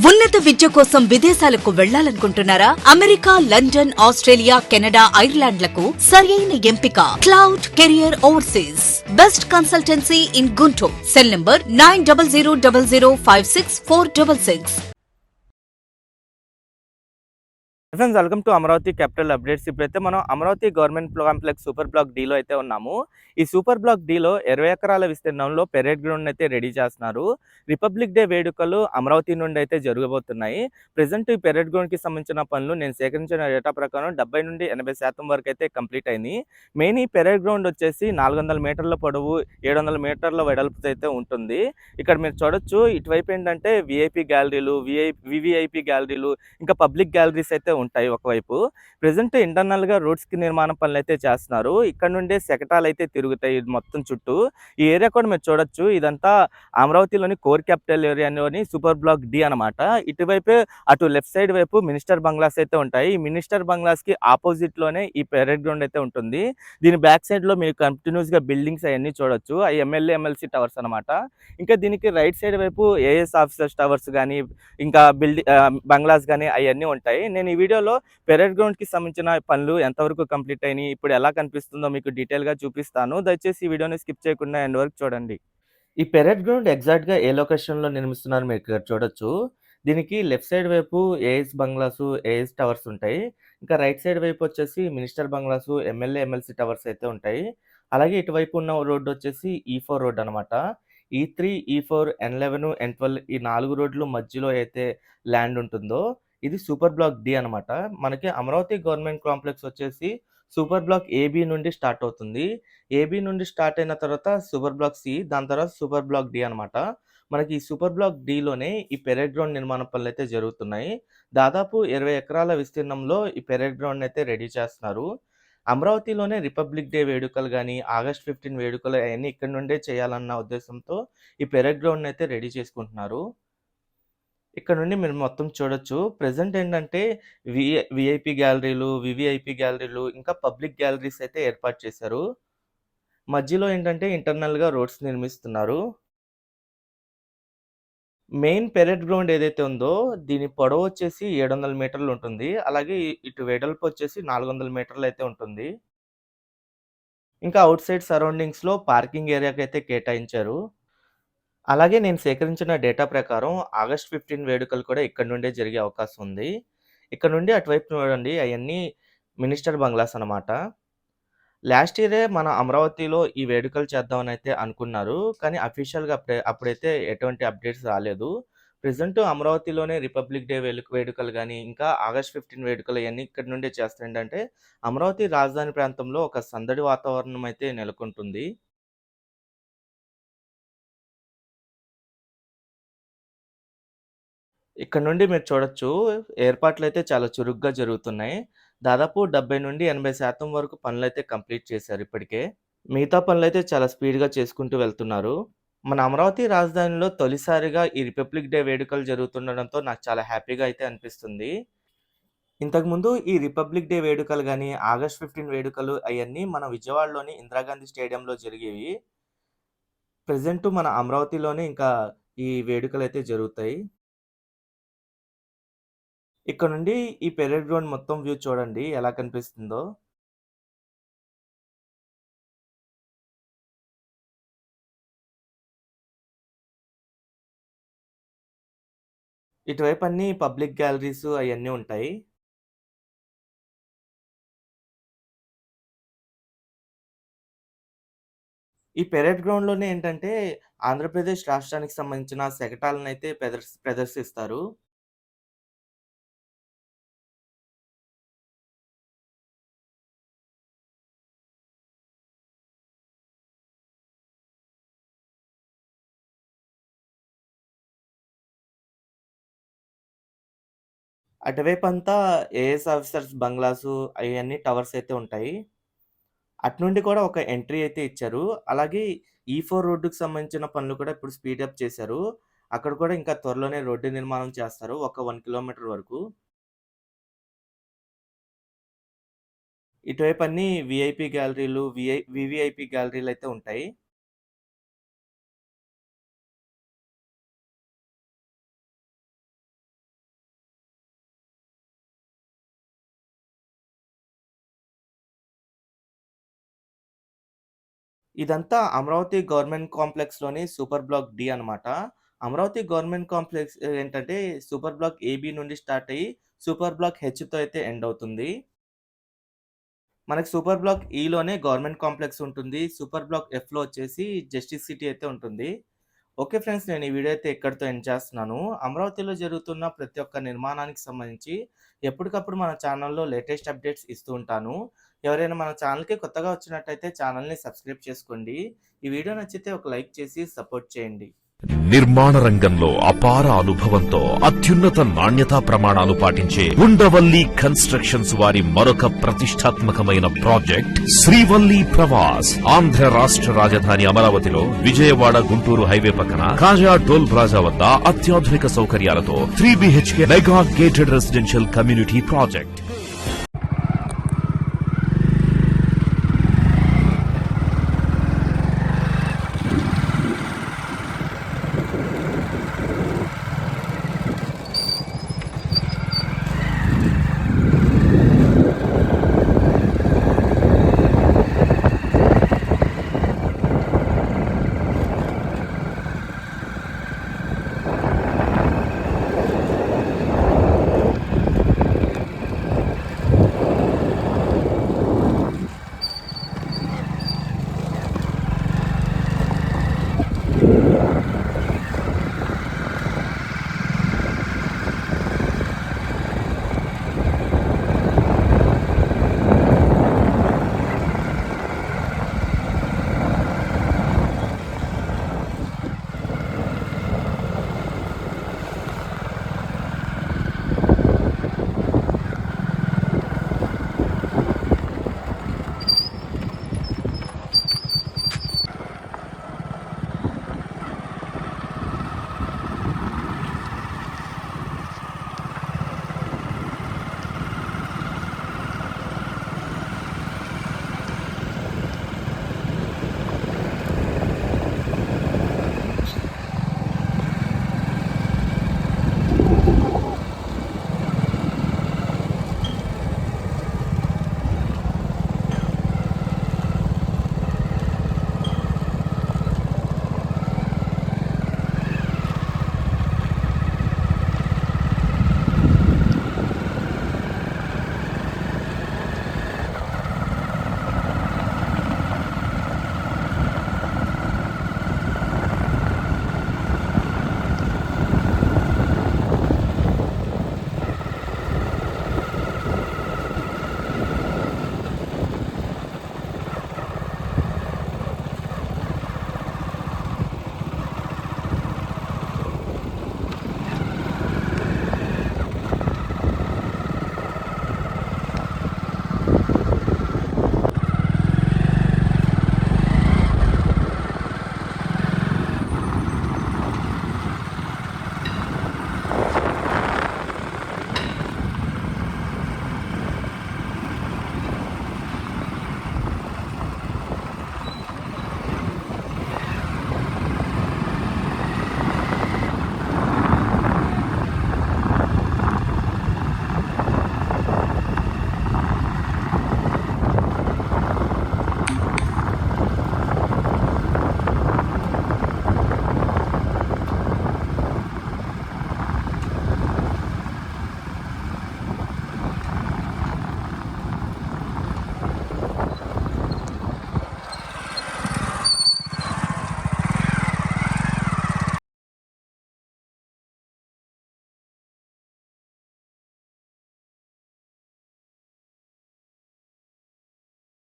ఉన్నత విద్య కోసం విదేశాలకు వెళ్లాలనుకుంటున్నారా? అమెరికా, లండన్, ఆస్ట్రేలియా, కెనడా, ఐర్లాండ్లకు సరియైన ఎంపిక cloud career overseas. Best consultancy in Guntur. Cell number 9000056466. Friends, welcome to Amaravati capital updates. ఇప్పుడైతే మనం Amaravati government complex super block డీలో అయితే ఉన్నాము. ఈ సూపర్ బ్లాక్ డీలో 20 ఎకరాల విస్తీర్ణంలో పెరేడ్ గ్రౌండ్ అయితే రెడీ చేస్తున్నారు. రిపబ్లిక్ డే వేడుకలు అమరావతి నుండి అయితే జరగబోతున్నాయి. ప్రెసెంట్ ఈ పెరేడ్ గ్రౌండ్ కి సంబంధించిన పనులు నేను సేకరించిన డేటా ప్రకారం 70 నుండి 80% వరకు అయితే కంప్లీట్ అయింది. మెయిన్ ఈ పెరేడ్ గ్రౌండ్ వచ్చేసి 400 మీటర్ల పొడవు, 700 మీటర్ల వెడల్పుతో అయితే ఉంటుంది. ఇక్కడ మీరు చూడొచ్చు, ఇటువైపు ఏంటంటే విఐపి గ్యాలరీలు, వివిఐపి గ్యాలరీలు, ఇంకా పబ్లిక్ గ్యాలరీస్ అయితే ఉంటాయి ఒకవైపు. ప్రెసెంట్ ఇంటర్నల్ గా రోడ్స్ కి నిర్మాణ పనులు అయితే చేస్తున్నారు. ఇక్కడ నుండే శకటాలు అయితే తిరుగుతాయి మొత్తం చుట్టూ. ఈ ఏరియా కూడా మీరు చూడొచ్చు, ఇదంతా అమరావతిలోని కోర్ క్యాపిటల్ ఏరియాలోని సూపర్ బ్లాక్ డి అనమాట. ఇటువైపే అటు లెఫ్ట్ సైడ్ వైపు మినిస్టర్ బంగ్లాస్ అయితే ఉంటాయి. ఈ మినిస్టర్ బంగ్లాస్ కి ఆపోజిట్ లోనే ఈ పెరేడ్ గ్రౌండ్ అయితే ఉంటుంది. దీని బ్యాక్ సైడ్ లో మీరు కంటిన్యూస్ గా బిల్డింగ్స్ అవన్నీ చూడొచ్చు. ఆ ఎమ్మెల్యే ఎమ్మెల్సీ టవర్స్ అనమాట. ఇంకా దీనికి రైట్ సైడ్ వైపు ఏఎస్ ఆఫీసర్స్ టవర్స్ కానీ, ఇంకా బంగ్లాస్ కానీ అవన్నీ ఉంటాయి. నేను ఈ వీడియోలో పెరేడ్ గ్రౌండ్ కి సంబంధించిన పనులు ఎంతవరకు కంప్లీట్ అయినాయి, ఇప్పుడు ఎలా కనిపిస్తుందో మీకు డీటెయిల్ గా చూపిస్తాను. దయచేసి ఈ వీడియోని స్కిప్ చేయకుండా ఎండ్ వరకు చూడండి. ఈ పెరేడ్ గ్రౌండ్ ఎగ్జాక్ట్ గా ఏ లొకేషన్ లో నిర్మిస్తున్నారు మీరు ఇక్కడ చూడొచ్చు. దీనికి లెఫ్ట్ సైడ్ వైపు ఏఎస్ బంగ్లాస్, ఏఎస్ టవర్స్ ఉంటాయి. ఇంకా రైట్ సైడ్ వైపు వచ్చేసి minister bungalows, MLA MLC towers అయితే ఉంటాయి. అలాగే ఇటువైపు ఉన్న రోడ్డు వచ్చేసి E4 రోడ్ అనమాట. E3, E4, N11, N12 ఈ 4 రోడ్లు మధ్యలో అయితే ల్యాండ్ ఉంటుందో ఇది సూపర్ బ్లాక్ డి అనమాట. మనకి అమరావతి గవర్నమెంట్ కాంప్లెక్స్ వచ్చేసి సూపర్ బ్లాక్ ఏబి నుండి స్టార్ట్ అవుతుంది. ఏబి నుండి స్టార్ట్ అయిన తర్వాత సూపర్ బ్లాక్ సి, దాని తర్వాత సూపర్ బ్లాక్ డి అనమాట. మనకి ఈ సూపర్ బ్లాక్ డిలోనే ఈ పెరేడ్ గ్రౌండ్ నిర్మాణ పనులు అయితే జరుగుతున్నాయి. దాదాపు 20 ఎకరాల విస్తీర్ణంలో ఈ పెరేడ్ గ్రౌండ్ అయితే రెడీ చేస్తున్నారు. అమరావతిలోనే రిపబ్లిక్ డే వేడుకలు కానీ, ఆగస్ట్ 15 వేడుకలు అవన్నీ ఇక్కడ నుండే చేయాలన్న ఉద్దేశంతో ఈ పెరేడ్ గ్రౌండ్ అయితే రెడీ చేసుకుంటున్నారు. ఇక్కడ నుండి మీరు మొత్తం చూడొచ్చు. ప్రెజెంట్ ఏంటంటే విఐపి గ్యాలరీలు, వివిఐపి గ్యాలరీలు, ఇంకా పబ్లిక్ గ్యాలరీస్ అయితే ఏర్పాటు చేశారు. మధ్యలో ఏంటంటే ఇంటర్నల్‌గా రోడ్స్ నిర్మిస్తున్నారు. మెయిన్ పెరేడ్ గ్రౌండ్ ఏదైతే ఉందో దీని పొడవు వచ్చేసి 700 మీటర్లు ఉంటుంది. అలాగే ఇటు వెడల్పు వచ్చేసి 400 మీటర్లు అయితే ఉంటుంది. ఇంకా ఔట్ సైడ్ సరౌండింగ్స్‌లో పార్కింగ్ ఏరియాకైతే కేటాయించారు. అలాగే నేను సేకరించిన డేటా ప్రకారం ఆగస్ట్ 15 వేడుకలు కూడా ఇక్కడ నుండే జరిగే అవకాశం ఉంది. ఇక్కడ నుండి అటువైపు చూడండి, అయన్నీ మినిస్టర్ బంగ్లాస్ అనమాట. లాస్ట్ ఇయరే మన అమరావతిలో ఈ వేడుకలు చేద్దామని అయితే అనుకున్నారు. కానీ అఫీషియల్‌గా అప్పుడైతే ఎటువంటి అప్డేట్స్ రాలేదు. ప్రెజెంట్ అమరావతిలోనే రిపబ్లిక్ డే వేడుకలు గాని, ఇంకా ఆగస్ట్ 15 వేడుకలు ఇయన్నీ ఇక్కడి నుండే చేస్తారు. ఏంటంటే అమరావతి రాజధాని ప్రాంతంలో ఒక సందడి వాతావరణం అయితే నెలకొంటుంది. ఇక్కడ నుండి మీరు చూడొచ్చు, ఏర్పాట్లయితే చాలా చురుగ్గా జరుగుతున్నాయి. దాదాపు 70-80% వరకు పనులైతే కంప్లీట్ చేశారు ఇప్పటికే. మిగతా పనులైతే చాలా స్పీడ్‌గా చేసుకుంటూ వెళ్తున్నారు. మన అమరావతి రాజధానిలో తొలిసారిగా ఈ రిపబ్లిక్ డే వేడుకలు జరుగుతుండడంతో నాకు చాలా హ్యాపీగా అయితే అనిపిస్తుంది. ఇంతకుముందు ఈ రిపబ్లిక్ డే వేడుకలు గాని, ఆగస్ట్ 15 వేడుకలు అయన్నీ మన విజయవాడలోని ఇందిరాగాంధీ స్టేడియంలో జరిగేవి. ప్రెజెంట్ మన అమరావతిలోనే ఇంకా ఈ వేడుకలైతే జరుగుతాయి. ఇక్కడ నుండి ఈ పెరేడ్ గ్రౌండ్ మొత్తం వ్యూ చూడండి ఎలా కనిపిస్తుందో. ఇటువైపు అన్ని పబ్లిక్ గ్యాలరీస్ అయన్నీ ఉంటాయి. ఈ పెరేడ్ గ్రౌండ్‌లోనే ఏంటంటే ఆంధ్రప్రదేశ్ రాష్ట్రానికి సంబంధించిన శకటాలనైతే ప్రదర్శిస్తారు. అటువైపంతా ఏఎస్ ఆఫీసర్స్ బంగ్లాసు అయన్నీ టవర్స్ అయితే ఉంటాయి. అటునుండి కూడా ఒక ఎంట్రీ అయితే ఇచ్చారు. అలాగే E4 రోడ్డుకి సంబంధించిన పనులు కూడా ఇప్పుడు స్పీడప్ చేశారు. అక్కడ కూడా ఇంకా త్వరలోనే రోడ్డు నిర్మాణం చేస్తారు. ఒక 1 కిలోమీటర్ వరకు. ఇటువైపు అన్నీ వీఐపీ గ్యాలరీలు, వీవీఐపీ గ్యాలరీలయితే ఉంటాయి. ఇదంతా అమరావతి గవర్నమెంట్ కాంప్లెక్స్‌లోని సూపర్ బ్లాక్ డి అనమాట. అమరావతి గవర్నమెంట్ కాంప్లెక్స్ ఏంటంటే సూపర్ బ్లాక్ ఏబీ నుండి స్టార్ట్ అయ్యి సూపర్ బ్లాక్ హెచ్‌తో అయితే ఎండ్ అవుతుంది. మనకి సూపర్ బ్లాక్ ఈలోనే గవర్నమెంట్ కాంప్లెక్స్ ఉంటుంది. సూపర్ బ్లాక్ ఎఫ్‌లో వచ్చేసి జస్టిస్ సిటీ అయితే ఉంటుంది. ఓకే ఫ్రెండ్స్, నేను ఈ వీడియో అయితే ఇక్కడితో ఎండ్ చేస్తున్నాను. అమరావతిలో జరుగుతున్న ప్రతి ఒక్క నిర్మాణానికి సంబంధించి ఎప్పటికప్పుడు మన ఛానల్‌లో లేటెస్ట్ అప్డేట్స్ ఇస్తూ ఉంటాను. ఎవరైనా మన ఛానల్‌కి కొత్తగా వచ్చినట్టయితే ఛానల్‌ని సబ్స్క్రైబ్ చేసుకోండి. ఈ వీడియో నచ్చితే ఒక లైక్ చేసి సపోర్ట్ చేయండి. నిర్మాణ రంగంలో అపార అనుభవంతో అత్యున్నత నాణ్యతా ప్రమాణాలు పాటించే ఉండవల్లి కన్స్ట్రక్షన్స్ వారి మరొక ప్రతిష్టాత్మకమైన ప్రాజెక్ట్ శ్రీవల్లి ప్రవాస్. ఆంధ్ర రాష్ట్ర రాజధాని అమరావతిలో విజయవాడ గుంటూరు హైవే పక్కన కాజా టోల్ ప్లాజా వద్ద అత్యాధునిక సౌకర్యాలతో 3 BHK mega gated residential community project.